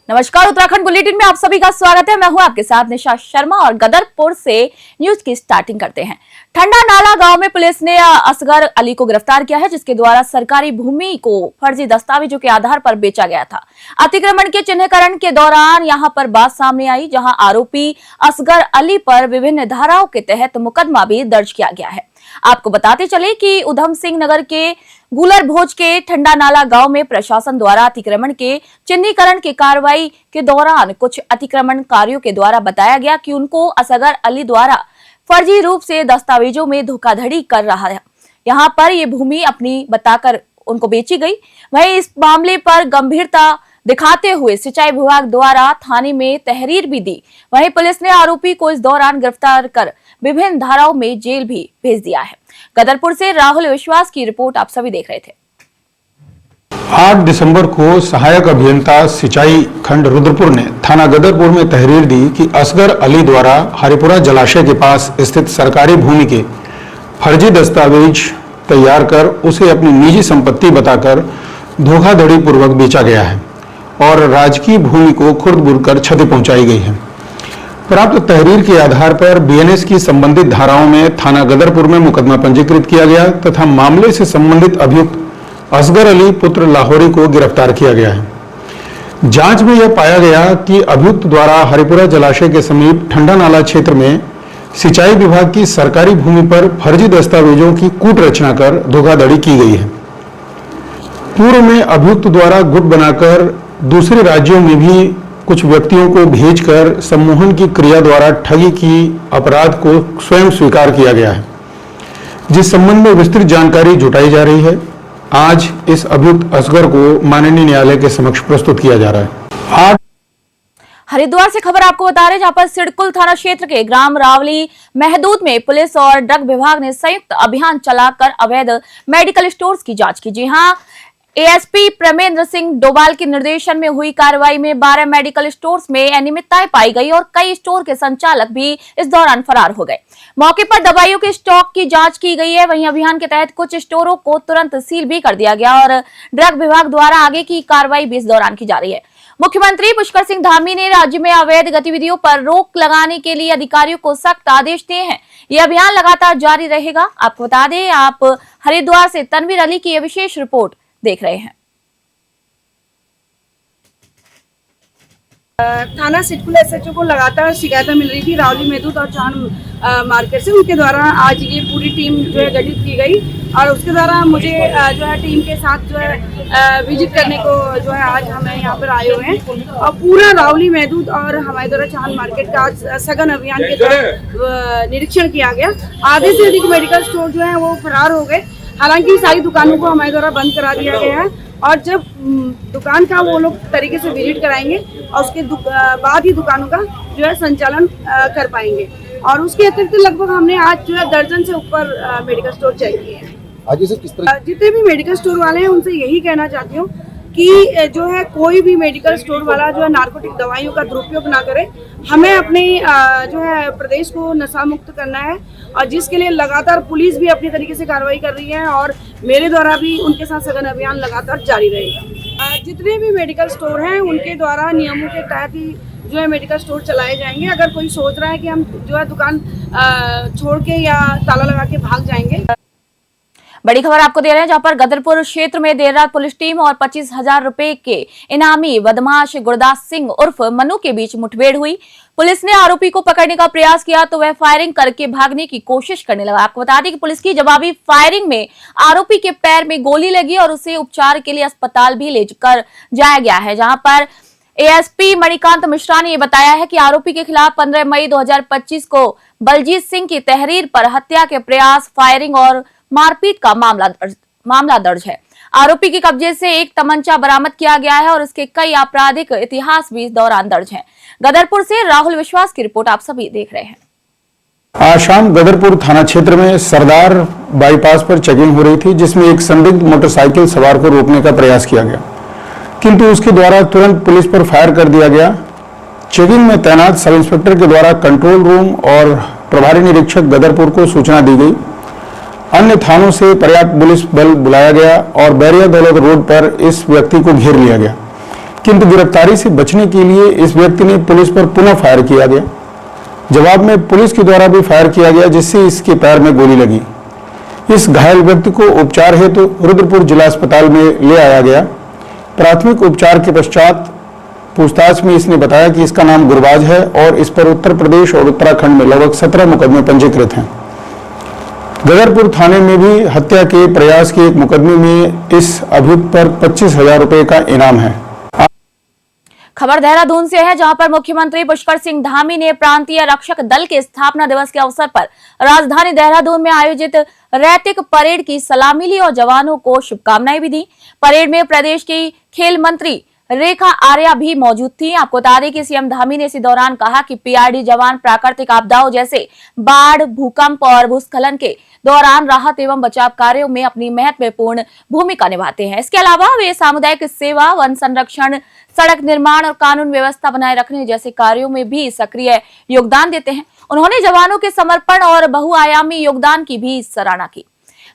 नमस्कार, उत्तराखंड बुलेटिन में आप सभी का स्वागत है। मैं हूं आपके साथ निशा शर्मा और गदरपुर से न्यूज की स्टार्टिंग करते हैं। ठंडा नाला गांव में पुलिस ने असगर अली को गिरफ्तार किया है, जिसके द्वारा सरकारी भूमि को फर्जी दस्तावेजों के आधार पर बेचा गया था। अतिक्रमण के चिन्हीकरण के दौरान यहां पर बात सामने आई, जहां आरोपी असगर अली पर विभिन्न धाराओं के तहत मुकदमा भी दर्ज किया गया है। आपको बताते चले कि उधम सिंह नगर के गुलर भोज के ठंडा नाला गांव में प्रशासन द्वारा अतिक्रमण के चिन्हीकरण की कार्रवाई के दौरान कुछ अतिक्रमणकारियों के द्वारा बताया गया कि उनको असगर अली द्वारा फर्जी रूप से दस्तावेजों में धोखाधड़ी कर रहा है। यहां पर ये भूमि अपनी बताकर उनको बेची गई। वहीं इस मामले पर गंभीरता दिखाते हुए सिंचाई विभाग द्वारा थाने में तहरीर भी दी। वहीं पुलिस ने आरोपी को इस दौरान गिरफ्तार कर विभिन्न धाराओं में जेल भी भेज दिया है। गदरपुर से राहुल विश्वास की रिपोर्ट आप सभी देख रहे थे। 8 दिसंबर को सहायक अभियंता सिंचाई खंड रुद्रपुर ने थाना गदरपुर में तहरीर दी कि असगर अली द्वारा हरिपुरा जलाशय के पास स्थित सरकारी भूमि के फर्जी दस्तावेज तैयार कर उसे अपनी निजी संपत्ति बताकर धोखाधड़ी पूर्वक बेचा गया है और राजकीय भूमि को खुर्द-बुर्द कर क्षति पहुंचाई गई है। प्राप्त तहरीर के आधार पर बीएनएस की संबंधित धाराओं में थाना गदरपुर में मुकदमा पंजीकृत किया गया तथा मामले से संबंधित अभियुक्त असगर अली पुत्र लाहौरी को गिरफ्तार किया गया है। जांच में यह पाया गया कि अभियुक्त द्वारा हरिपुरा जलाशय के समीप ठंडा नाला क्षेत्र में सिंचाई विभाग की सरकारी भूमि पर फर्जी दस्तावेजों की कूट रचना कर धोखाधड़ी की गई है। पूर्व में अभियुक्त द्वारा गुट बनाकर दूसरे राज्यों में भी कुछ व्यक्तियों को भेजकर सम्मोहन की क्रिया द्वारा ठगी की अपराध को स्वयं स्वीकार किया गया है, जिस संबंध में विस्तृत जानकारी जुटाई जा रही है। आज इस अभियुक्त असगर को माननीय न्यायालय के समक्ष प्रस्तुत किया जा रहा है। हरिद्वार से खबर आपको बता रहे हैं, जहां पर सिडकुल थाना क्षेत्र के ग्राम रावली महदूद में पुलिस और ड्रग विभाग ने संयुक्त अभियान चलाकर अवैध मेडिकल स्टोर्स की जांच की। जी हां, एएसपी प्रमेंद्र सिंह डोभाल के निर्देशन में हुई कार्रवाई में 12 मेडिकल स्टोर्स में अनियमितताएं पाई गई और कई स्टोर के संचालक भी इस दौरान फरार हो गए। मौके पर दवाइयों के स्टॉक की जांच की गई है। वहीं अभियान के तहत कुछ स्टोरों को तुरंत सील भी कर दिया गया और ड्रग विभाग द्वारा आगे की कार्रवाई भी इस दौरान की जा रही है। मुख्यमंत्री पुष्कर सिंह धामी ने राज्य में अवैध गतिविधियों पर रोक लगाने के लिए अधिकारियों को सख्त आदेश दिए हैं। यह अभियान लगातार जारी रहेगा। आपको बता दें, आप हरिद्वार से तनवीर अली की यह विशेष रिपोर्ट देख रहे हैं। थाना सिडकुल एसएचओ को लगातार शिकायतें मिल रही थी रावली महदूद और चांद मार्केट से। उनके द्वारा आज ये पूरी टीम जो है गठित की गई और उसके द्वारा मुझे जो है टीम के साथ जो है विजिट करने को जो है आज हमें यहाँ पर आए हुए हैं और पूरा रावली महदूद और हमारे द्वारा चांद मार्केट का आज सघन अभियान के तहत निरीक्षण किया गया। आधे से अधिक मेडिकल स्टोर जो है वो फरार हो गए। हालांकि सारी दुकानों को हमारे द्वारा बंद करा दिया गया है और जब दुकान का वो लोग तरीके से विजिट कराएंगे और उसके बाद ही दुकानों का जो है संचालन कर पाएंगे। और उसके अतिरिक्त लगभग हमने आज जो है दर्जन से ऊपर मेडिकल स्टोर चेक किए हैं। आज से किस तरह जितने भी मेडिकल स्टोर वाले हैं उनसे यही कहना चाहती हूँ कि जो है कोई भी मेडिकल स्टोर वाला जो है नार्कोटिक दवाइयों का दुरुपयोग ना करे। हमें अपने जो है प्रदेश को नशा मुक्त करना है और जिसके लिए लगातार पुलिस भी अपनी तरीके से कार्रवाई कर रही है और मेरे द्वारा भी उनके साथ सघन अभियान लगातार जारी रहेगा। जितने भी मेडिकल स्टोर हैं उनके द्वारा नियमों के तहत ही जो है मेडिकल स्टोर चलाए जाएंगे। अगर कोई सोच रहा है कि हम जो है दुकान छोड़ के या ताला लगा के भाग जाएंगे। बड़ी खबर आपको दे रहे हैं, जहां पर गदरपुर क्षेत्र में देर रात पुलिस टीम और 25,000 रुपए के इनामी बदमाश गुरदास सिंह उर्फ मनु के बीच मुठभेड़ हुई। पुलिस ने आरोपी को पकड़ने का प्रयास किया तो वह फायरिंग करके भागने की कोशिश करने लगा। आपको बता दें कि पुलिस की जवाबी फायरिंग में आरोपी के पैर में गोली लगी और उसे उपचार के लिए अस्पताल भी लेकर जाया गया है, जहां पर एएसपी मणिकांत मिश्रा ने बताया है कि आरोपी के खिलाफ 15 मई 2025 को बलजीत सिंह की तहरीर पर हत्या के प्रयास, फायरिंग और मारपीट का मामला दर्ज है। आरोपी के कब्जे से एक तमंचा बरामद किया गया है और उसके कई आपराधिक इतिहास भी इस दौरान दर्ज हैं। गदरपुर से राहुल विश्वास की रिपोर्ट आप सभी देख रहे हैं। आज शाम गदरपुर थाना क्षेत्र में सरदार बाईपास पर चेकिंग हो रही थी, जिसमें एक संदिग्ध मोटरसाइकिल सवार को रोकने का प्रयास किया गया, किंतु उसके द्वारा तुरंत पुलिस पर फायर कर दिया गया। चेकिंग में तैनात सब इंस्पेक्टर के द्वारा कंट्रोल रूम और प्रभारी निरीक्षक गदरपुर को सूचना दी गई। अन्य थानों से पर्याप्त पुलिस बल बुलाया गया और बैरिया दौलत रोड पर इस व्यक्ति को घेर लिया गया। किंतु गिरफ्तारी से बचने के लिए इस व्यक्ति ने पुलिस पर पुनः फायर किया गया। जवाब में पुलिस के द्वारा भी फायर किया गया, जिससे इसके पैर में गोली लगी। इस घायल व्यक्ति को उपचार हेतु रुद्रपुर जिला अस्पताल में ले आया गया। प्राथमिक उपचार के पश्चात पूछताछ में इसने बताया कि इसका नाम गुरबाज है और इस पर उत्तर प्रदेश और उत्तराखंड में लगभग 17 मुकदमे पंजीकृत हैं। गदरपुर थाने में भी हत्या के प्रयास के एक मुकदमे में इस अभियुक्त पर 25,000 रुपए का इनाम है। खबर देहरादून से है, जहां पर मुख्यमंत्री पुष्कर सिंह धामी ने प्रांतीय रक्षक दल के स्थापना दिवस के अवसर पर राजधानी देहरादून में आयोजित रैतिक परेड की सलामी ली और जवानों को शुभकामनाएं भी दी। परेड में प्रदेश की खेल मंत्री रेखा आर्या भी मौजूद थी। आपको बता दें कि सीएम धामी ने इसी दौरान कहा कि पीआरडी जवान प्राकृतिक आपदाओं जैसे बाढ़, भूकंप और भूस्खलन के दौरान राहत एवं बचाव कार्यों में अपनी महत्वपूर्ण भूमिका निभाते हैं। इसके अलावा वे सामुदायिक सेवा, वन संरक्षण, सड़क निर्माण और कानून व्यवस्था बनाए रखने जैसे कार्यों में भी सक्रिय योगदान देते हैं। उन्होंने जवानों के समर्पण और बहुआयामी योगदान की भी सराहना की।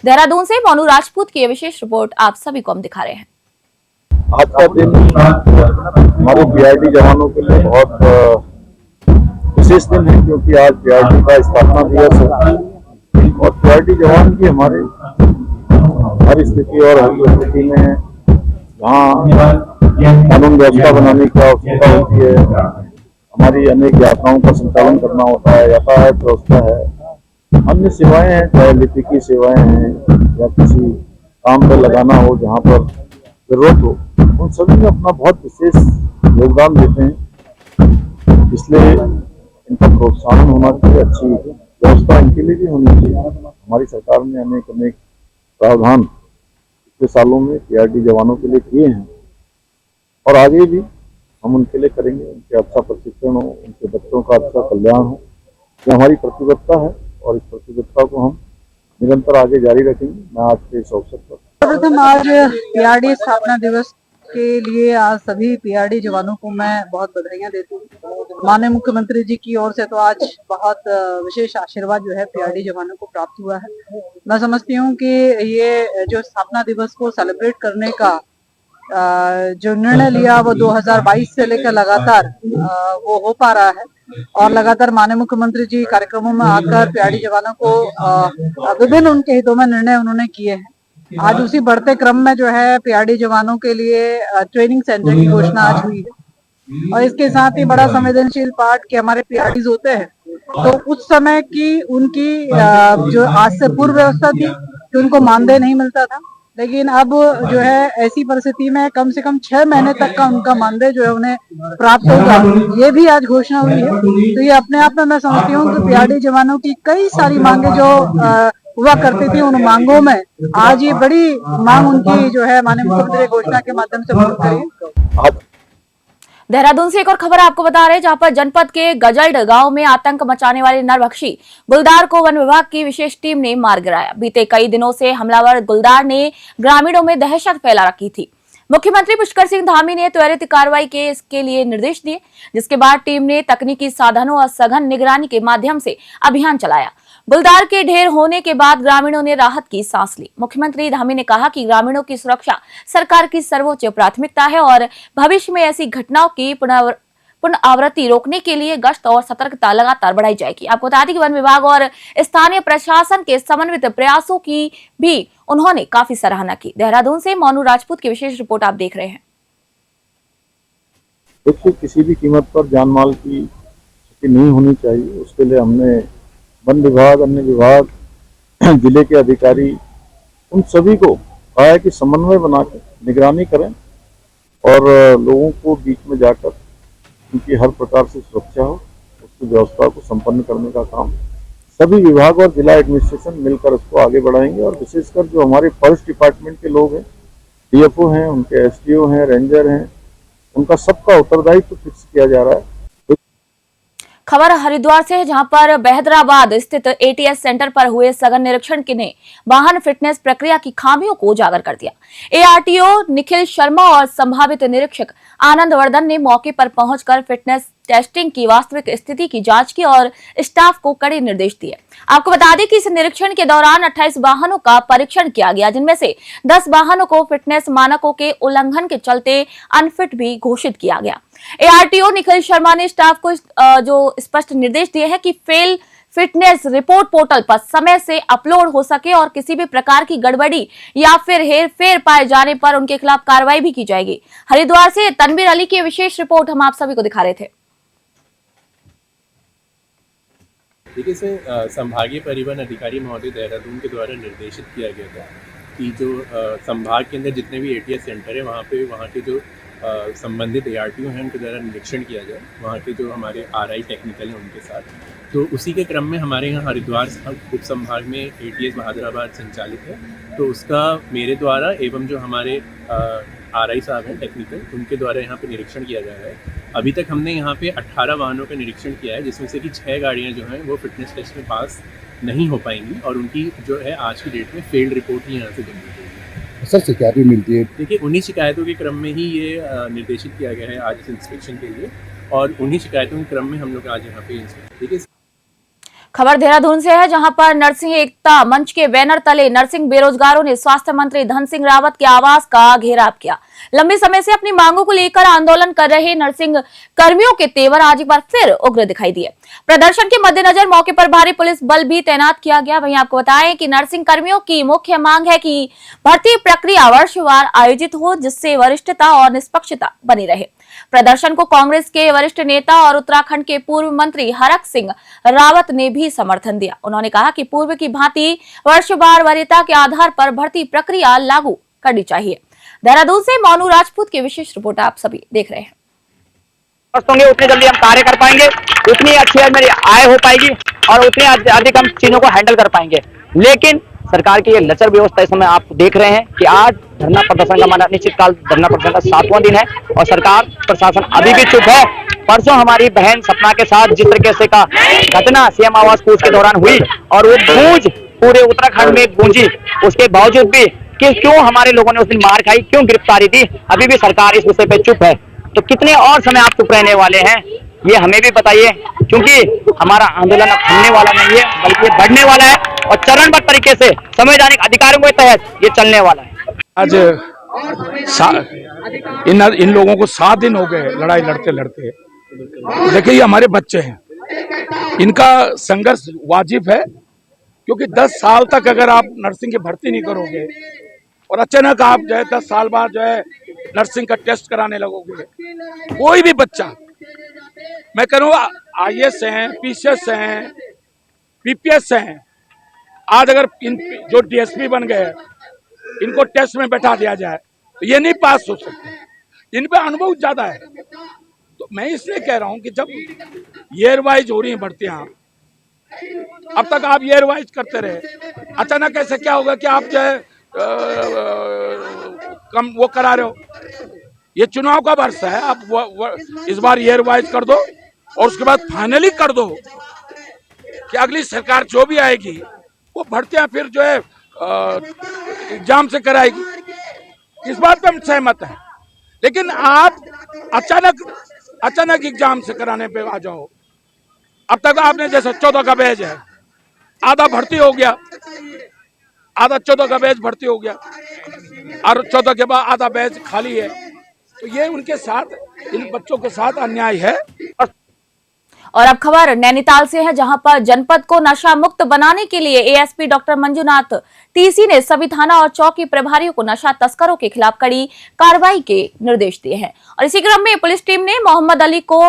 देहरादून से मोनू राजपूत की विशेष रिपोर्ट आप सभी को हम दिखा रहे हैं। आज का दिन हमारे पीआरडी जवानों के लिए बहुत विशेष दिन है, क्योंकि आज पीआरडी का स्थापना दिवस है और पीआरडी जवान की हमारे हर स्थिति और हर स्थिति में जहाँ कानून व्यवस्था बनाने की आवश्यकता होती है, हमारी अनेक यात्राओं का संचालन करना होता है, यातायात व्यवस्था है, अन्य सेवाएं हैं, चाहे लिपिकी सेवाएं हैं या किसी काम पर लगाना हो जहाँ पर जरूरत हो, उन सभी में अपना बहुत विशेष योगदान देते हैं। इसलिए इनका प्रोत्साहन होना चाहिए, अच्छी व्यवस्था इनके लिए भी होनी चाहिए। हमारी सरकार ने अनेक प्रावधान पिछले सालों में पीआरडी जवानों के लिए किए हैं और आगे भी हम उनके लिए करेंगे। उनके अच्छा प्रशिक्षण हो, उनके बच्चों का अच्छा कल्याण हो, ये हमारी प्रतिबद्धता है और इस प्रतिबद्धता को हम निरंतर आगे जारी रखेंगे। मैं आज के इस अवसर पर सर्वप्रथम आज पीआरडी स्थापना दिवस के लिए आज सभी पीआरडी जवानों को मैं बहुत बधाइयां देती हूँ। माननीय मुख्यमंत्री जी की ओर से तो आज बहुत विशेष आशीर्वाद जो है पीआरडी जवानों को प्राप्त हुआ है। मैं समझती हूँ कि ये जो स्थापना दिवस को सेलिब्रेट करने का जो निर्णय लिया वो 2022 से लेकर लगातार वो हो पा रहा है और लगातार माननीय मुख्यमंत्री जी कार्यक्रमों में आकर पीआरडी जवानों को विभिन्न उनके हितों में निर्णय उन्होंने किए हैं। आज उसी बढ़ते क्रम में जो है पीआरडी जवानों के लिए ट्रेनिंग सेंटर की घोषणा आज हुई है और इसके साथ ही बड़ा संवेदनशील पार्ट के हमारे पीआरडीज होते हैं, तो उस समय की उनकी जो आज से पूर्व व्यवस्था थी कि उनको मानदेय नहीं मिलता था, लेकिन अब जो है ऐसी परिस्थिति में कम से कम 6 महीने तक का उनका मानदेय जो है उन्हें प्राप्त होगा, ये भी आज घोषणा हुई है। तो ये अपने आप में मैं समझती हूँ कि पीआरडी जवानों की कई सारी मांगे जो हुआ करती थी, उन मांगों में आज ये बड़ी मांग उनकी जो है माननीय मुख्यमंत्री घोषणा के माध्यम से पूरी करी। देहरादून से एक और खबर आपको बता रहे हैं, जहां पर जनपद के गजल्ड गांव में आतंक मचाने वाले नरभक्षी गुलदार को वन विभाग की विशेष टीम ने मार गिराया। बीते कई दिनों से हमलावर गुलदार ने ग्रामीणों में दहशत फैला रखी थी। मुख्यमंत्री पुष्कर सिंह धामी ने त्वरित कार्रवाई के इसके लिए निर्देश दिए, जिसके बाद टीम ने तकनीकी साधनों और सघन निगरानी के माध्यम से अभियान चलाया। गुलदार के ढेर होने के बाद ग्रामीणों ने राहत की सांस ली। मुख्यमंत्री धामी ने कहा कि ग्रामीणों की सुरक्षा सरकार की सर्वोच्च प्राथमिकता है और भविष्य में ऐसी घटनाओं की पुनरावृत्ति रोकने के लिए गश्त और सतर्कता लगातार बढ़ाई जाएगी। आपको बता दें कि वन विभाग और स्थानीय प्रशासन के समन्वित प्रयासों की भी उन्होंने काफी सराहना की। देहरादून से मोनू राजपूत की विशेष रिपोर्ट आप देख रहे हैं। देखिए, किसी भी कीमत पर जान माल की क्षति नहीं होनी चाहिए। उसके लिए हमने वन विभाग, अन्य विभाग, जिले के अधिकारी, उन सभी को कहा है कि समन्वय बना कर निगरानी करें और लोगों को बीच में जाकर उनकी हर प्रकार से सुरक्षा हो, उसकी व्यवस्था को संपन्न करने का काम सभी विभाग और जिला एडमिनिस्ट्रेशन मिलकर उसको आगे बढ़ाएंगे। और विशेषकर जो हमारे फॉरेस्ट डिपार्टमेंट के लोग हैं, डीएफओ हैं, उनके एसडीओ हैं, रेंजर हैं, उनका सबका उत्तरदायित्व फिक्स किया जा रहा है। खबर हरिद्वार से है, जहां पर बहदराबाद स्थित एटीएस सेंटर पर हुए सघन निरीक्षण ने वाहन फिटनेस प्रक्रिया की खामियों को उजागर कर दिया। एआरटीओ निखिल शर्मा और संभावित निरीक्षक आनंद वर्धन ने मौके पर पहुंचकर फिटनेस टेस्टिंग की वास्तविक स्थिति की जांच की और स्टाफ को कड़े निर्देश दिए। आपको बता दें कि इस निरीक्षण के दौरान 28 वाहनों का परीक्षण किया गया, जिनमें से 10 वाहनों को फिटनेस मानकों के उल्लंघन के चलते अनफिट भी घोषित किया गया। एआरटीओ निखिल शर्मा ने स्टाफ को जो स्पष्ट निर्देश दिए हैं कि फेल फिटनेस रिपोर्ट पोर्टल पर समय से अपलोड हो सके और किसी भी प्रकार की गड़बड़ी या फिर हेरफेर पाए जाने पर उनके खिलाफ कार्रवाई भी की जाएगी। हरिद्वार से तनवीर अली की विशेष रिपोर्ट हम आप सभी को दिखा रहे थे। देखिए सर, संभागीय परिवहन अधिकारी महोदय देहरादून के द्वारा निर्देशित किया गया था कि जो संभाग के अंदर जितने भी एटीएस सेंटर है वहाँ के जो संबंधित एआरटीओ हैं उनके द्वारा निरीक्षण किया जाए, वहाँ के जो हमारे आरआई टेक्निकल हैं उनके साथ। तो उसी के क्रम में हमारे यहाँ हरिद्वार उप संभाग में एटीएस बहादुराबाद संचालित है, तो उसका मेरे द्वारा एवं जो हमारे आरआई साहब हैं टेक्निकल, उनके द्वारा यहाँ पे निरीक्षण किया जा रहा है। अभी तक हमने यहाँ पे 18 वाहनों का निरीक्षण किया है, जिसमें से कि 6 गाड़ियाँ जो हैं वो फिटनेस टेस्ट में पास नहीं हो पाएंगी और उनकी जो है आज की डेट में फेल्ड रिपोर्ट ही यहाँ से जनरेट होगी। सर शिकायत भी मिलती है? देखिए, उन्हीं शिकायतों के क्रम में ही ये निर्देशित किया गया है आज इस इंस्पेक्शन के लिए, और उन्हीं शिकायतों के क्रम में हम लोग आज यहाँ पे इंस्पेक्शन। देखिए, खबर देहरादून से है, जहां पर नरसिंह एकता मंच के बैनर तले नरसिंह बेरोजगारों ने स्वास्थ्य मंत्री धन सिंह रावत के आवास का घेराव किया। लंबे समय से अपनी मांगों को लेकर आंदोलन कर रहे नरसिंह कर्मियों के तेवर आज एक बार फिर उग्र दिखाई दिए। प्रदर्शन के मद्देनजर मौके पर भारी पुलिस बल भी तैनात किया गया। वहीं आपको बताएं कि नरसिंह कर्मियों की मुख्य मांग है कि भर्ती प्रक्रिया वर्षवार आयोजित हो, जिससे वरिष्ठता और निष्पक्षता बनी रहे। प्रदर्शन को कांग्रेस के वरिष्ठ नेता और उत्तराखंड के पूर्व मंत्री हरक सिंह रावत ने भी समर्थन दिया। उन्होंने कहा कि पूर्व की भांति वर्षवार वरीयता के आधार पर भर्ती प्रक्रिया लागू करनी चाहिए। देहरादून से मोनू राजपूत की विशेष रिपोर्ट आप सभी देख रहे हैं। होंगे उतनी जल्दी हम कार्य कर पाएंगे, उतनी अच्छी मेरी आय हो पाएगी और उतनी अधिक हम चीजों को हैंडल कर पाएंगे। लेकिन सरकार की ये लचर व्यवस्था इस समय आप देख रहे हैं कि आज धरना प्रदर्शन का हमारा अनिश्चितकाल धरना प्रदर्शन का 7वां दिन है और सरकार प्रशासन अभी भी चुप है। परसों हमारी बहन सपना के साथ जिस तरीके से का घटना सीएम आवास कूच के दौरान हुई और वो गूंज पूरे उत्तराखंड में गूंजी, उसके बावजूद भी कि क्यों हमारे लोगों ने उस दिन मार खाई, क्यों गिरफ्तारी दी, अभी भी सरकार इस विषय पे चुप है। तो कितने और समय आप चुप रहने वाले हैं, ये हमें भी बताइए, क्योंकि हमारा आंदोलन अब थमने वाला नहीं है बल्कि ये बढ़ने वाला है और चरणबद्ध तरीके से संवैधानिक अधिकारों के तहत ये चलने वाला है। आज इन लोगों को 7 दिन हो गए लड़ाई लड़ते लड़ते। देखिए, ये हमारे बच्चे हैं, इनका संघर्ष वाजिब है, क्योंकि 10 साल तक अगर आप नर्सिंग की भर्ती नहीं करोगे और अचानक आप जो है 10 साल बाद जो है नर्सिंग का टेस्ट कराने लगोगे, कोई भी बच्चा, मैं कहूँगा आईएएस हैं, पीसीएस हैं, पीपीएस हैं, आज अगर इन जो डीएसपी बन गए इनको टेस्ट में बैठा दिया जाए तो ये नहीं पास हो सकते। इन पे अनुभव ज्यादा है। तो मैं इसलिए कह रहा हूं कि जब ईयर वाइज हो रही है भर्तियां, अब तक आप ईयर वाइज करते रहे, अचानक ऐसे क्या होगा कि आप जो है कम वो करा रहे हो। ये चुनाव का वर्ष है, आप इस बार ईयर वाइज कर दो और उसके बाद फाइनली कर दो कि अगली सरकार जो भी आएगी वो भर्तियां फिर जो है एग्जाम से कराएगी। इस बात पे हम सहमत हैं, लेकिन आप अचानक एग्जाम से कराने पे आ जाओ। अब तक आपने जैसे 14 का बैच है, आधा भर्ती हो गया, आधा 14 का बैच भर्ती हो गया और 14 के बाद आधा बैच खाली है। तो ये उनके साथ, इन बच्चों के साथ अन्याय है। और अब खबर नैनीताल से है, जहां पर जनपद को नशा मुक्त बनाने के लिए एएसपी डॉक्टर मंजुनाथ टीसी ने सभी थाना और चौकी प्रभारियों को नशा तस्करों के खिलाफ कड़ी कार्रवाई के निर्देश दिए हैं। और इसी क्रम में पुलिस टीम ने मोहम्मद अली को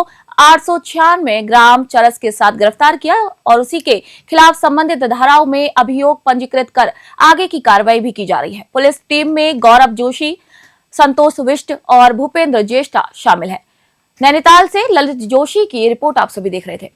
896 ग्राम चरस के साथ गिरफ्तार किया और उसी के खिलाफ संबंधित धाराओं में अभियोग पंजीकृत कर आगे की कार्रवाई भी की जा रही है। पुलिस टीम में गौरव जोशी, संतोष विष्ट और भूपेंद्र ज्येष्ठा शामिल है। नैनीताल से ललित जोशी की रिपोर्ट आप सभी देख रहे थे।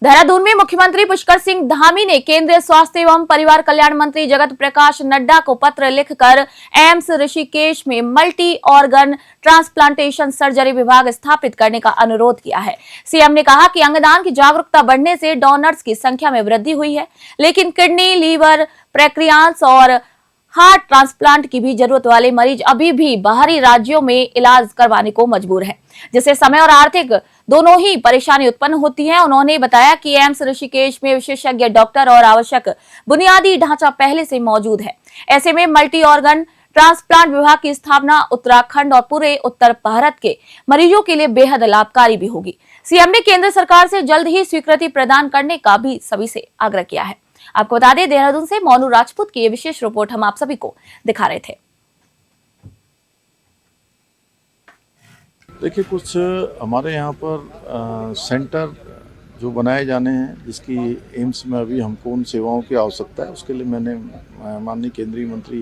देहरादून में मुख्यमंत्री पुष्कर सिंह धामी ने केंद्रीय स्वास्थ्य एवं परिवार कल्याण मंत्री जगत प्रकाश नड्डा को पत्र लिखकर एम्स ऋषिकेश में मल्टी ऑर्गन ट्रांसप्लांटेशन सर्जरी विभाग स्थापित करने का अनुरोध किया है। सीएम ने कहा कि अंगदान की जागरूकता बढ़ने से डोनर्स की संख्या में वृद्धि हुई है, लेकिन किडनी, लीवर, पैंक्रियास और हार्ट ट्रांसप्लांट की भी जरूरत वाले मरीज अभी भी बाहरी राज्यों में इलाज करवाने को मजबूर हैं, जिससे समय और आर्थिक दोनों ही परेशानी उत्पन्न होती है। उन्होंने बताया कि एम्स ऋषिकेश में विशेषज्ञ डॉक्टर और आवश्यक बुनियादी ढांचा पहले से मौजूद है। ऐसे में मल्टी ऑर्गन ट्रांसप्लांट विभाग की स्थापना उत्तराखंड और पूरे उत्तर भारत के मरीजों के लिए बेहद लाभकारी भी होगी। सीएम ने केंद्र सरकार से जल्द ही स्वीकृति प्रदान करने का भी सभी से आग्रह किया है। आपको बता दें, देहरादून से मोनू राजपूत की ये विशेष रिपोर्ट हम आप सभी को दिखा रहे थे। देखिए, कुछ हमारे यहाँ पर सेंटर जो बनाए जाने हैं, जिसकी एम्स में अभी हमको उन सेवाओं की आवश्यकता है, उसके लिए मैंने माननीय केंद्रीय मंत्री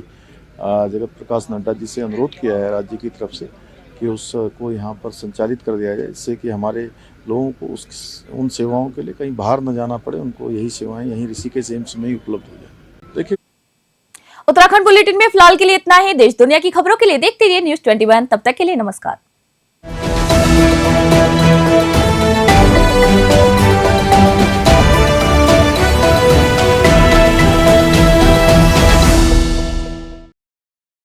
जगत प्रकाश नड्डा जी से अनुरोध किया है राज्य की तरफ से कि उसको यहाँ पर संचालित कर दिया जाए, जिससे कि हमारे लोगों को उन सेवाओं के लिए कहीं बाहर न जाना पड़े, उनको यही सेवाएं यहीं ऋषिकेश एम्स में ही उपलब्ध हो जाए। देखिए, उत्तराखंड बुलेटिन में फिलहाल के लिए इतना ही। देश दुनिया की खबरों के लिए देखते रहिए News 21। तब तक के लिए नमस्कार।